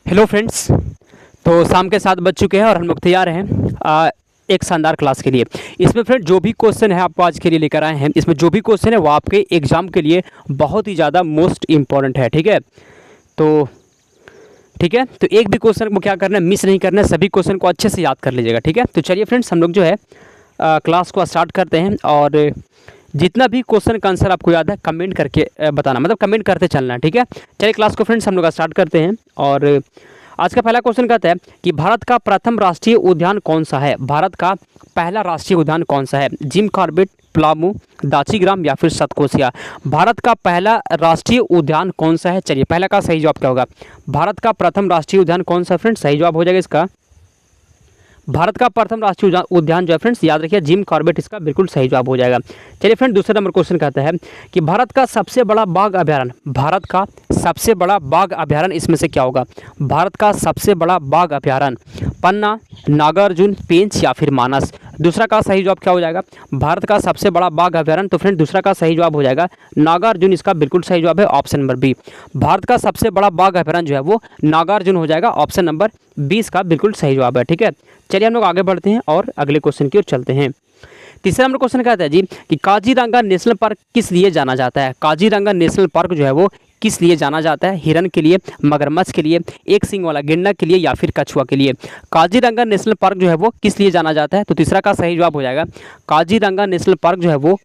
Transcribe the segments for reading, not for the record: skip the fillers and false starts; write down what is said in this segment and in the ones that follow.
Hello friends. तो शाम के 7 बज चुके हैं और हम लोग तैयार हैं एक शानदार क्लास के लिए। इसमें फ्रेंड जो भी क्वेश्चन है आपको आज के लिए लेकर आए हैं, इसमें जो भी क्वेश्चन है वो आपके एग्जाम के लिए बहुत ही ज़्यादा मोस्ट इम्पॉर्टेंट है। ठीक है, तो एक भी क्वेश्चन को क्या करना है, मिस नहीं करना है, सभी क्वेश्चन को अच्छे से याद कर लीजिएगा। ठीक है, तो चलिए फ्रेंड्स हम लोग जो है क्लास को स्टार्ट करते हैं। और जितना भी क्वेश्चन का आंसर आपको याद है कमेंट करके बताना, मतलब कमेंट करते चलना है। ठीक है, चलिए क्लास को फ्रेंड्स हम लोग स्टार्ट करते हैं। और आज का पहला क्वेश्चन कहता है कि भारत का प्रथम राष्ट्रीय उद्यान कौन सा है। भारत का पहला राष्ट्रीय उद्यान कौन सा है? जिम कॉर्बेट, पलामू, दाचीग्राम या फिर सतकोसिया। भारत का पहला राष्ट्रीय उद्यान कौन सा है? चलिए पहला का सही जवाब क्या होगा? भारत का प्रथम राष्ट्रीय उद्यान कौन सा फ्रेंड्स? सही जवाब हो जाएगा इसका भारत का प्रथम राष्ट्रीय उद्यान जो है फ्रेंड्स, याद रखिए जिम कॉर्बेट इसका बिल्कुल सही जवाब हो जाएगा। चलिए फ्रेंड दूसरा नंबर क्वेश्चन कहता है कि भारत का सबसे बड़ा बाघ अभयारण्य, भारत का सबसे बड़ा बाघ अभयारण्य इसमें से क्या होगा? भारत का सबसे बड़ा बाघ अभयारण्य पन्ना, नागार्जुन, पेंच या फिर मानस। दूसरा का सही जवाब क्या हो जाएगा? भारत का सबसे बड़ा बाघ अभयारण्य, तो फ्रेंड दूसरा का सही जवाब हो जाएगा नागार्जुन, इसका बिल्कुल सही जवाब है ऑप्शन नंबर बी। भारत का सबसे बड़ा बाघ अभयारण्य जो है वो नागार्जुन हो जाएगा, ऑप्शन नंबर 20 का बिल्कुल सही जवाब है। ठीक है, चलिए हम लोग आगे बढ़ते हैं और अगले क्वेश्चन की ओर चलते हैं। तीसरा नंबर क्वेश्चन कहता है जी कि काजीरंगा नेशनल पार्क किस लिए जाना जाता है? काजीरंगा नेशनल पार्क जो है वो किस लिए जाना जाता है? हिरन के लिए, मगरमच्छ के लिए, एक सींग वाला गेंडा के लिए या फिर कछुआ के लिए। काजीरंगा नेशनल पार्क जो है वो किस लिए जाना जाता है? तो तीसरा का सही जवाब हो जाएगा काजीरंगा नेशनल पार्क जो है वो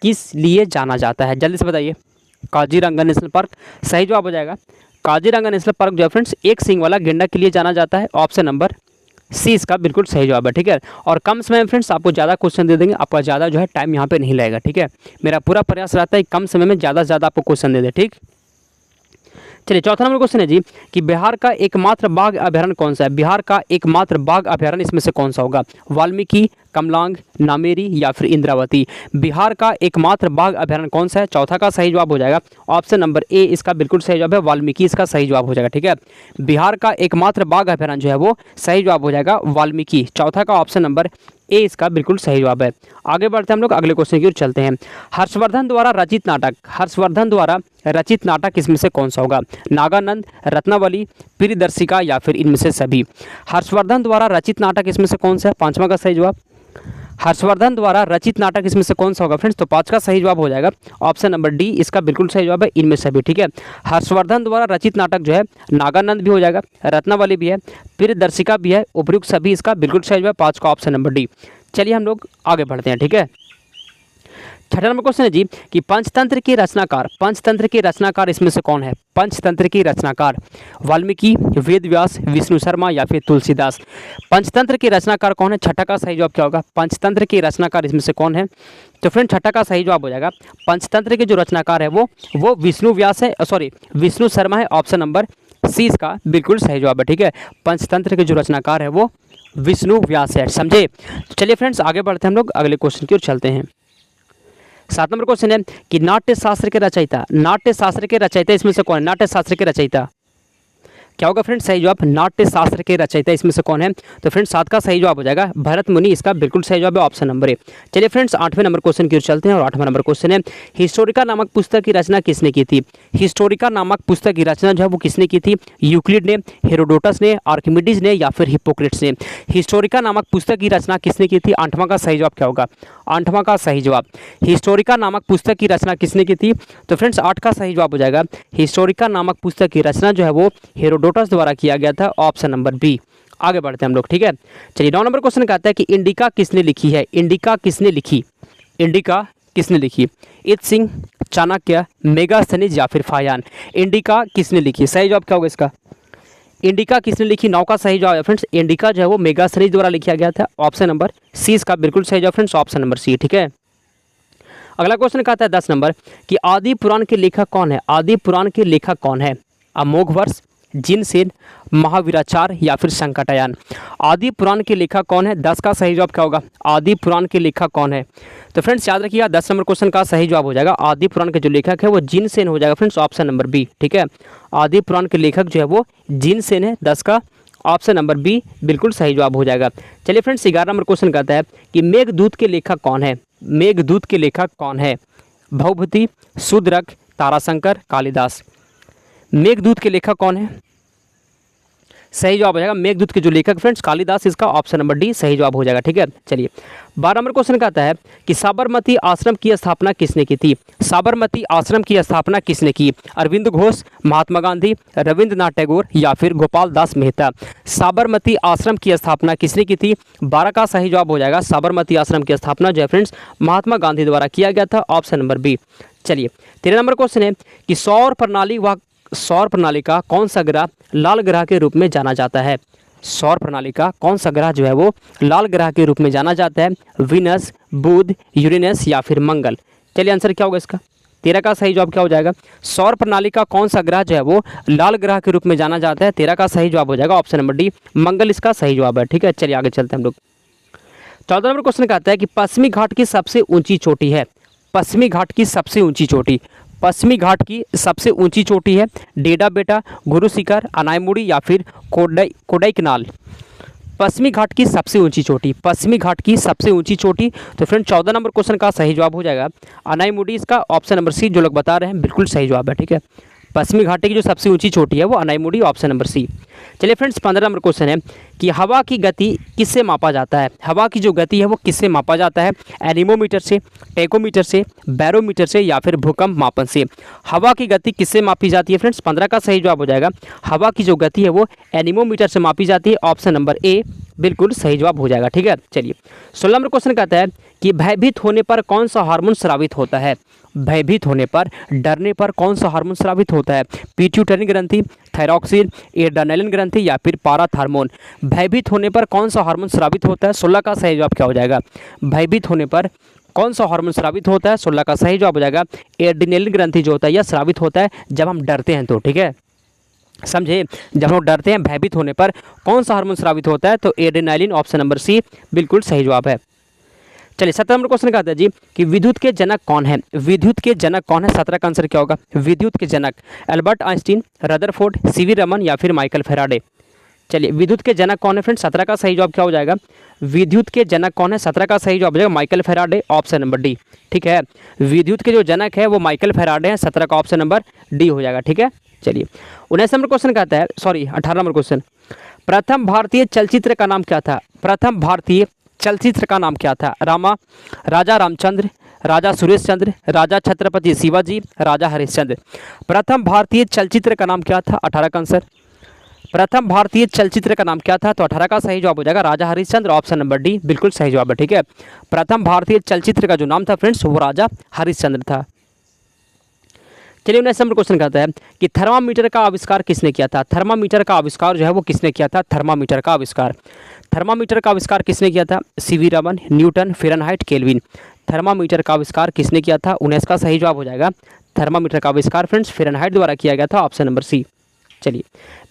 किस लिए जाना जाता है? जल्दी से बताइए। काजीरंगा नेशनल पार्क सही जवाब हो जाएगा काजीरंगा नेशनल पार्क जो है फ्रेंड्स एक सींग वाला गेंडा के लिए जाना जाता है, ऑप्शन नंबर सी इसका बिल्कुल सही जवाब है। ठीक है, और कम समय में फ्रेंड्स आपको ज़्यादा क्वेश्चन दे देंगे, आपका ज़्यादा जो है टाइम यहाँ पे नहीं लगेगा। ठीक है, मेरा पूरा प्रयास रहता है कम समय में ज़्यादा से ज़्यादा आपको क्वेश्चन दे दे। ठीक, चलिए चौथा नंबर क्वेश्चन है जी कि बिहार का एकमात्र बाघ अभयारण्य कौन सा है? बिहार का एकमात्र बाघ अभयारण्य इसमें से कौन सा होगा? वाल्मीकि, कमलांग, नामेरी या फिर इंद्रावती। बिहार का एकमात्र बाघ अभयारण्य कौन सा है? चौथा का सही जवाब हो जाएगा ऑप्शन नंबर ए, इसका बिल्कुल सही जवाब है वाल्मीकि, इसका सही जवाब हो जाएगा। ठीक है, बिहार का एकमात्र बाघ अभयारण्य जो है वो सही जवाब हो जाएगा वाल्मीकि, चौथा का ऑप्शन नंबर ए इसका बिल्कुल सही जवाब है। आगे बढ़ते हैं हम लोग अगले क्वेश्चन की ओर चलते हैं। हर्षवर्धन द्वारा रचित नाटक, हर्षवर्धन द्वारा रचित नाटक इसमें से कौन सा होगा? नागानंद, रत्नावली, प्रियदर्शिका या फिर इनमें से सभी। हर्षवर्धन द्वारा रचित नाटक इसमें से कौन सा है? पांचवा का सही जवाब हर्षवर्धन द्वारा रचित नाटक इसमें से कौन सा होगा फ्रेंड्स? तो 5 का सही जवाब हो जाएगा ऑप्शन नंबर डी, इसका बिल्कुल सही जवाब है इनमें से भी। ठीक है, हर्षवर्धन द्वारा रचित नाटक जो है नागानंद भी हो जाएगा, रत्नावली भी है, प्रियदर्शिका भी है, उपयुक्त सभी, इसका बिल्कुल सही जवाब 5 का ऑप्शन नंबर डी। चलिए हम लोग आगे बढ़ते हैं। ठीक है, छठा नंबर क्वेश्चन है जी कि पंचतंत्र के रचनाकार, पंचतंत्र के रचनाकार इसमें से कौन है? पंचतंत्र के रचनाकार वाल्मीकि, वेदव्यास, विष्णु शर्मा या फिर तुलसीदास। पंचतंत्र के रचनाकार कौन है? छठा का सही जवाब क्या होगा? पंचतंत्र के रचनाकार इसमें से कौन है? तो फ्रेंड छठा का सही जवाब हो जाएगा पंचतंत्र के जो रचनाकार है वो विष्णु व्यास है, सॉरी विष्णु शर्मा है, ऑप्शन नंबर सी इसका बिल्कुल सही जवाब है। ठीक है, पंचतंत्र के जो रचनाकार है वो विष्णु व्यास है, समझे। चलिए फ्रेंड्स आगे बढ़ते हैं हम लोग अगले क्वेश्चन की ओर चलते हैं। 7 नंबर क्वेश्चन है कि नाट्य शास्त्र के रचयिता, नाट्य शास्त्र के रचयिता इसमें से कौन है? नाट्य शास्त्र के रचयिता क्या होगा फ्रेंड्स? सही जवाब नाट्य शास्त्र के रचयिता इसमें से कौन है? तो फ्रेंड्स 7 का सही जवाब हो जाएगा भरत मुनि, इसका बिल्कुल सही जवाब है ऑप्शन नंबर ए। चलिए फ्रेंड्स 8वें नंबर क्वेश्चन की ओर चलते हैं और 8वां नंबर क्वेश्चन है हिस्टोरिका नामक पुस्तक की रचना किसने की थी? हिस्टोरिका नामक पुस्तक की रचना जो है वो किसने की थी? यूक्लिड ने, हेरोडोटस ने, आर्किमिडीज ने या फिर हिप्पोक्रेट्स ने। हिस्टोरिका नामक पुस्तक की रचना किसने की थी? 8वां का सही जवाब क्या होगा? 8वां का सही जवाब हिस्टोरिका नामक पुस्तक की रचना किसने की थी? तो फ्रेंड्स 8 का सही जवाब हो जाएगा हिस्टोरिका नामक पुस्तक की रचना जो है वो हेरोडोटस द्वारा किया गया था, ऑप्शन नंबर बी। आगे बढ़ते हैं हम लोग। ठीक है, चलिए 9 नंबर क्वेश्चन कहता है कि इंडिका किसने लिखी है? इंडिका किसने लिखी? इंडिका किसने लिखी? इत सिंह, चाणक्य, मेगास्थनीज या फिर फायान। इंडिका किसने लिखी? सही जवाब क्या होगा इसका? इंडिका किसने लिखी? 9 का सही जवाब है फ्रेंड्स इंडिका जो है वो मेगास्थनीज द्वारा लिखा गया था, ऑप्शन नंबर सी इसका बिल्कुल सही जवाब फ्रेंड्स ऑप्शन नंबर सी। ठीक है, अगला क्वेश्चन कहता है 10 नंबर कि आदि पुराण के लेखक कौन है? आदि पुराण के लेखक कौन है? अमोघवर्ष, जिनसेन, महावीराचार या फिर संकटायन। आदि पुराण के लेखक कौन है? 10 का सही जवाब क्या होगा? आदि पुराण के लेखक कौन है? तो फ्रेंड्स याद रखिएगा 10 नंबर क्वेश्चन का सही जवाब हो जाएगा आदि पुराण के जो लेखक है वो जिनसेन हो जाएगा फ्रेंड्स, ऑप्शन नंबर बी। ठीक है, आदि पुराण के लेखक जो है वो जिनसेन है, 10 का ऑप्शन नंबर बी बिल्कुल सही जवाब हो जाएगा। चलिए फ्रेंड्स 11 नंबर क्वेश्चन कहता है कि मेघदूत के लेखक कौन है? मेघदूत के लेखक कौन है? भवभूति, शूद्रक, ताराशंकर, कालिदास। मेघदूत के लेखक कौन है? सही जवाब हो जाएगा मेघदूत के जो लेखक फ्रेंड्स कालिदास, इसका ऑप्शन नंबर डी सही जवाब हो जाएगा। ठीक है, चलिए 12 नंबर क्वेश्चन कहता है कि साबरमती आश्रम की स्थापना किसने की थी? साबरमती आश्रम की स्थापना किसने की? अरविंद घोष, महात्मा गांधी, रविंद्रनाथ टैगोर या फिर गोपाल दास मेहता। साबरमती आश्रम की स्थापना किसने की थी? 12 का सही जवाब हो जाएगा साबरमती आश्रम की स्थापना जो है फ्रेंड्स महात्मा गांधी द्वारा किया गया था, ऑप्शन नंबर बी। चलिए 13 नंबर क्वेश्चन है कि सौर प्रणाली का कौन सा ग्रह लाल ग्रह के रूप में जाना जाता है? सौर प्रणाली का कौन सा ग्रह जो है वो लाल ग्रह के रूप में जाना जाता है? विनस, बुध, यूरेनस या फिर मंगल। चलिए आंसर क्या होगा इसका? 13 का सही जवाब क्या हो जाएगा? सौर प्रणाली का कौन सा ग्रह जो है वो लाल ग्रह के रूप में जाना जाता है? 13 का सही जवाब हो जाएगा ऑप्शन नंबर डी, मंगल इसका सही जवाब है। ठीक है, चलिए आगे चलते हैं हम लोग। 14 नंबर क्वेश्चन कहता है कि पश्चिमी घाट की सबसे ऊंची चोटी है। पश्चिमी घाट की सबसे ऊंची चोटी, पश्चिमी घाट की सबसे ऊंची चोटी है डेडा बेटा, गुरु शिखर, अनाईमुड़ी या फिर कोडाईकनाल। पश्चिमी घाट की सबसे ऊंची चोटी, पश्चिमी घाट की सबसे ऊंची चोटी। तो फ्रेंड 14 नंबर क्वेश्चन का सही जवाब हो जाएगा अनाईमुड़ी, इसका ऑप्शन नंबर सी जो लोग बता रहे हैं बिल्कुल सही जवाब है। ठीक है, पश्चिमी घाटी की जो सबसे ऊंची चोटी है वो अनाईमुड़ी, ऑप्शन नंबर सी। चलिए फ्रेंड्स 15 नंबर क्वेश्चन है कि हवा की गति किससे मापा जाता है? हवा की जो गति है वो किससे मापा जाता है? एनीमोमीटर से, टेकोमीटर से, बैरोमीटर से या फिर भूकंप मापन से। हवा की गति किससे मापी जाती है फ्रेंड्स? 15 का सही जवाब हो जाएगा हवा की जो गति है वो एनीमोमीटर से मापी जाती है, ऑप्शन नंबर ए बिल्कुल सही जवाब हो जाएगा। ठीक है, चलिए 16 नंबर क्वेश्चन कहता है कि भयभीत होने पर कौन सा हार्मोन स्रावित होता है? भयभीत होने पर, डरने पर कौन सा हार्मोन स्रावित होता है? पिट्यूटरी ग्रंथि, थायरॉक्सिन, एड्रेनालिन ग्रंथि या फिर पाराथार्मोन। भयभीत होने पर कौन सा हार्मोन स्रावित होता है? 16 का सही जवाब क्या हो जाएगा? भयभीत होने पर कौन सा हार्मोन स्रावित होता है? 16 का सही जवाब हो जाएगा एड्रेनालिन ग्रंथि जो होता है यह स्रावित होता है जब हम डरते हैं तो। ठीक है, समझे, जब हम लोग डरते हैं भयभीत होने पर कौन सा हार्मोन स्रावित होता है? तो एड्रेनालिन, ऑप्शन नंबर सी बिल्कुल सही जवाब है। चलिए 17 नंबर क्वेश्चन का आता है जी कि विद्युत के जनक कौन है? विद्युत के जनक कौन है? 17 का आंसर क्या होगा? विद्युत के जनक Albert Einstein, Rutherford, CV Raman या फिर माइकल फैराडे। चलिए विद्युत के जनक कौन है फ्रेंड्स? 17 का सही जवाब क्या हो जाएगा? विद्युत के जनक कौन है? 17 का सही जवाब हो जाएगा Michael Faraday, option number D. ठीक है, विद्युत के जो जनक है वो माइकल फैराडे हैं, 17 का ऑप्शन नंबर डी हो जाएगा। ठीक है, चलिए 19 नंबर क्वेश्चन का आता है, 18 नंबर क्वेश्चन, प्रथम भारतीय चलचित्र का नाम क्या था? प्रथम भारतीय चलचित्र का नाम क्या था? राजा रामचंद्र, राजा सुरेश चंद्र, राजा छत्रपति शिवाजी, राजा हरिश्चंद्र। प्रथम भारतीय चलचित्र का नाम क्या था? 18 का आंसर, प्रथम भारतीय चलचित्र का नाम क्या था? तो 18 का सही जवाब हो जाएगा राजा हरिश्चंद्र, ऑप्शन नंबर डी बिल्कुल सही जवाब है। ठीक है, प्रथम भारतीय चलचित्र का जो नाम था फ्रेंड्स वो राजा हरिश्चंद्र था। चलिए 19 नंबर क्वेश्चन कहता है कि थर्मामीटर का आविष्कार किसने किया था? थर्मामीटर का आविष्कार जो है वो किसने किया था? थर्मामीटर का आविष्कार, थर्मामीटर का आविष्कार किसने किया था? CV Raman, Newton, Fahrenheit, kelvin. Thermometer का आविष्कार किसने किया था? 19 का सही जवाब हो जाएगा थर्मामीटर का आविष्कार फ्रेंड्स फ़ारेनहाइट द्वारा किया गया था, ऑप्शन नंबर सी। चलिए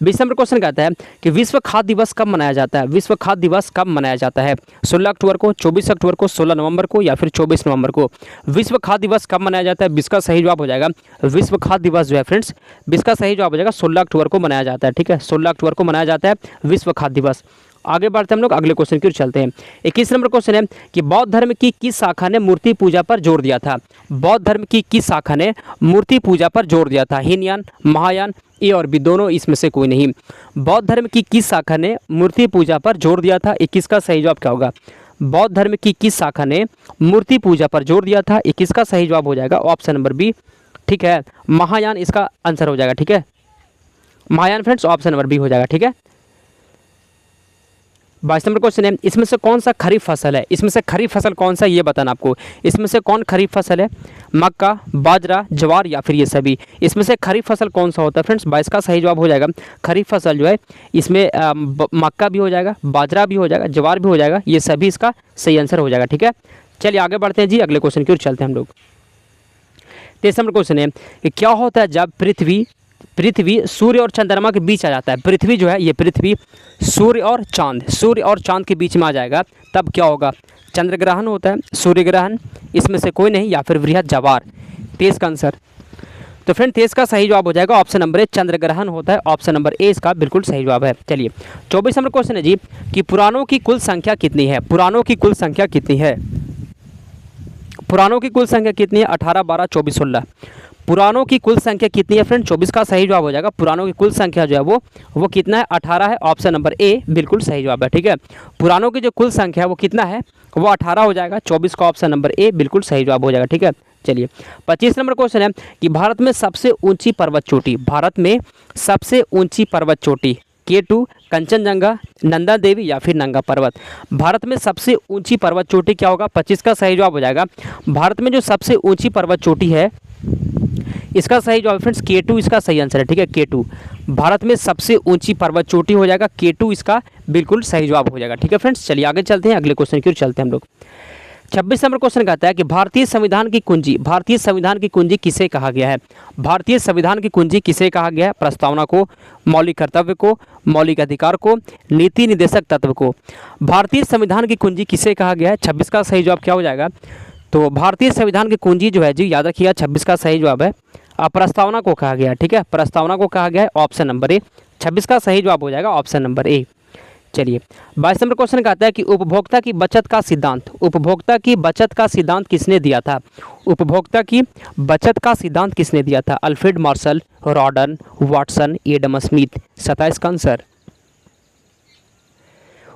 20 नंबर क्वेश्चन कहता है कि विश्व खाद्य दिवस कब मनाया जाता है? विश्व खाद्य दिवस कब मनाया जाता है? 16 अक्टूबर को, 24 अक्टूबर को, 16 नवंबर को या फिर 24 नवंबर को। विश्व खाद्य दिवस कब मनाया जाता है? 20 का सही जवाब हो जाएगा विश्व खाद्य दिवस जो है फ्रेंड्स 20 का सही जवाब हो जाएगा 16 अक्टूबर को मनाया जाता है। ठीक है, 16 अक्टूबर को मनाया जाता है विश्व खाद्य दिवस। आगे बढ़ते हम लोग अगले क्वेश्चन की ओर चलते हैं। 21 नंबर क्वेश्चन है कि बौद्ध धर्म की किस शाखा ने मूर्ति पूजा पर जोर दिया था? बौद्ध धर्म की किस शाखा ने मूर्ति पूजा पर जोर दिया था? हीनयान, महायान, ए और बी, दोनों इसमें से कोई नहीं। बौद्ध धर्म की किस शाखा ने मूर्ति पूजा पर जोर दिया था? 21 का सही जवाब क्या होगा? बौद्ध धर्म की किस शाखा ने मूर्ति पूजा पर जोर दिया था? 21 का सही जवाब हो जाएगा ऑप्शन नंबर बी। ठीक है, महायान इसका आंसर हो जाएगा। ठीक है, महायान फ्रेंड्स ऑप्शन नंबर बी हो जाएगा। ठीक है, 22 नंबर क्वेश्चन है, इसमें से कौन सा खरीफ फसल है? इसमें से खरीफ फसल कौन सा ये बताना आपको। इसमें से कौन खरीफ फसल है? मक्का, बाजरा, ज्वार या फिर ये सभी। इसमें से खरीफ फसल कौन सा होता है फ्रेंड्स? 22 का सही जवाब हो जाएगा खरीफ फसल जो है इसमें मक्का भी हो जाएगा, बाजरा भी हो जाएगा, ज्वार भी हो जाएगा, ये सभी इसका सही आंसर हो जाएगा। ठीक है, चलिए आगे बढ़ते हैं जी अगले क्वेश्चन की ओर चलते हैं हम लोग। 23 नंबर क्वेश्चन है कि क्या होता है जब पृथ्वी सूर्य और चंद्रमा के बीच आ जाता है? पृथ्वी जो है ये पृथ्वी सूर्य और चांद के बीच में आ जाएगा तब क्या होगा? चंद्र ग्रहण होता है, सूर्य ग्रहण, इसमें से कोई नहीं, या फिर वृहद ज्वार। 23 का आंसर, तो फ्रेंड 23 का सही जवाब हो जाएगा ऑप्शन नंबर ए, चंद्र ग्रहण होता है, ऑप्शन नंबर ए इसका बिल्कुल सही जवाब है। चलिए 24 नंबर क्वेश्चन है जी कि पुराणों की कुल संख्या कितनी है? पुराणों की कुल संख्या कितनी है? पुराणों की कुल संख्या कितनी है? 18, 12, 24, 16। पुराणों की कुल संख्या कितनी है फ्रेंड? 24 का सही जवाब हो जाएगा। पुराणों की कुल संख्या जो है वो कितना है? 18 है। ऑप्शन नंबर ए बिल्कुल सही जवाब है। ठीक है, पुराणों की जो कुल संख्या है वो कितना है? वो 18 हो जाएगा। 24 का ऑप्शन नंबर ए बिल्कुल सही जवाब हो जाएगा। ठीक है, चलिए 25 नंबर क्वेश्चन है कि भारत में सबसे ऊंची पर्वत चोटी, भारत में सबसे ऊंची पर्वत चोटी K2, कंचनजंगा, नंदा देवी या फिर नंगा पर्वत। भारत में सबसे ऊंची पर्वत चोटी क्या होगा? 25 का सही जवाब हो जाएगा। भारत में जो सबसे ऊंची पर्वत चोटी है इसका सही जवाब फ्रेंड्स K2 इसका सही आंसर है। ठीक है, K2 भारत में सबसे ऊंची पर्वत चोटी हो जाएगा। K2 इसका बिल्कुल सही जवाब हो जाएगा। ठीक है फ्रेंड्स, चलिए आगे चलते हैं, अगले क्वेश्चन की ओर चलते हैं हम लोग। 26 नंबर क्वेश्चन कहता है कि भारतीय संविधान की कुंजी, भारतीय संविधान की कुंजी किसे कहा गया है? भारतीय संविधान की कुंजी किसे कहा गया है? प्रस्तावना को, मौलिक कर्तव्य को, मौलिक अधिकार को, नीति निर्देशक तत्व को। भारतीय संविधान की कुंजी किसे कहा गया है? 26 का सही जवाब क्या हो जाएगा? तो भारतीय संविधान की कुंजी जो है जी, याद रखिएगा 26 का सही जवाब है प्रस्तावना को कहा गया है। ठीक है, प्रस्तावना को कहा गया है। ऑप्शन नंबर ए 26 का सही जवाब हो जाएगा, ऑप्शन नंबर ए। चलिए 22 नंबर क्वेश्चन कहता है कि उपभोक्ता की बचत का सिद्धांत, उपभोक्ता की बचत का सिद्धांत किसने दिया था? उपभोक्ता की बचत का सिद्धांत किसने दिया था? Alfred Marshall, रॉडन, Watson, Adam Smith. 27 का आंसर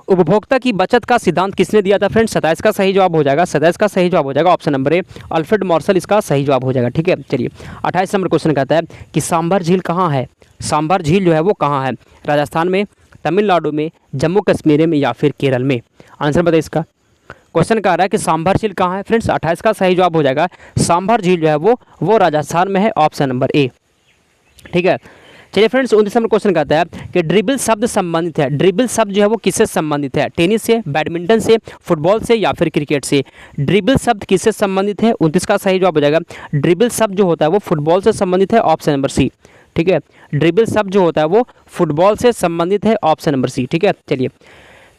उपभोक्ता की बचत का सिद्धांत किसने दिया था फ्रेंड्स? 27 का सही जवाब हो जाएगा, 27 का सही जवाब हो जाएगा, option number A Alfred Marshall इसका सही जवाब हो जाएगा। ठीक है, चलिए 28 नंबर क्वेश्चन कहता है कि सांभर झील कहाँ है? सांभर झील जो है वो कहाँ है? राजस्थान में, तमिलनाडु में, जम्मू कश्मीर में या फिर केरल में? आंसर बताइए इसका। क्वेश्चन कह रहा है कि सांभर झील कहाँ है फ्रेंड्स? 28 का सही जवाब हो जाएगा। सांभर झील जो है वो राजस्थान में है, ऑप्शन नंबर ए। ठीक है, चलिए फ्रेंड्स 29 नंबर क्वेश्चन कहता है कि ड्रिबल शब्द संबंधित है, ड्रिबल शब्द जो है वो किससे संबंधित है? टेनिस से, बैडमिंटन से, फुटबॉल से या फिर क्रिकेट से? ड्रिबल शब्द किससे संबंधित है? 29 का सही जवाब हो जाएगा। ड्रिबल शब्द जो होता है वो फुटबॉल से संबंधित है, ऑप्शन नंबर सी। ठीक है, ड्रिबल शब्द जो होता है वो फुटबॉल से संबंधित है, ऑप्शन नंबर सी। ठीक है, चलिए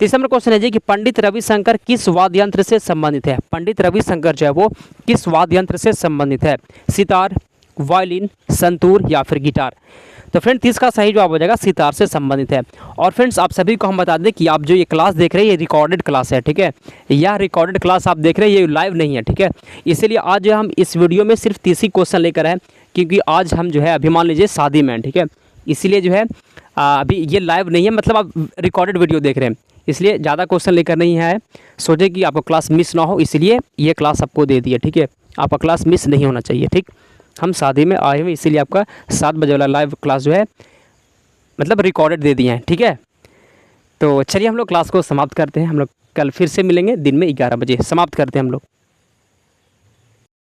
30 नंबर क्वेश्चन है जी कि पंडित रविशंकर किस वाद्य यंत्र से संबंधित है? पंडित रविशंकर जो है वो किस वाद्य यंत्र से संबंधित है? सितार, वायलिन, संतूर या फिर गिटार? तो फ्रेंड 30 का सही जवाब हो जाएगा, सितार से संबंधित है। और फ्रेंड्स आप सभी को हम बता दें कि आप जो ये क्लास देख रहे हैं ये रिकॉर्डेड क्लास है। ठीक है, यह रिकॉर्डेड क्लास आप देख रहे हैं, ये लाइव नहीं है। ठीक है, इसीलिए आज जो हम इस वीडियो में सिर्फ 30 ही क्वेश्चन लेकर आए, क्योंकि आज हम जो है अभी मान लीजिए शादी में, ठीक है, इसीलिए जो है अभी ये लाइव नहीं है, मतलब आप रिकॉर्डेड वीडियो देख रहे हैं, इसलिए ज़्यादा क्वेश्चन लेकर नहीं आए। सोचे कि आपको क्लास मिस ना हो, इसलिए ये क्लास आपको दे दी है। ठीक है, आपका क्लास मिस नहीं होना चाहिए। ठीक, हम शादी में आए हुए इसीलिए आपका 7 बजे वाला लाइव क्लास जो है मतलब रिकॉर्डेड दे दिए हैं। ठीक है, तो चलिए हम लोग क्लास को समाप्त करते हैं। हम लोग कल फिर से मिलेंगे दिन में 11 बजे। समाप्त करते हैं हम लोग।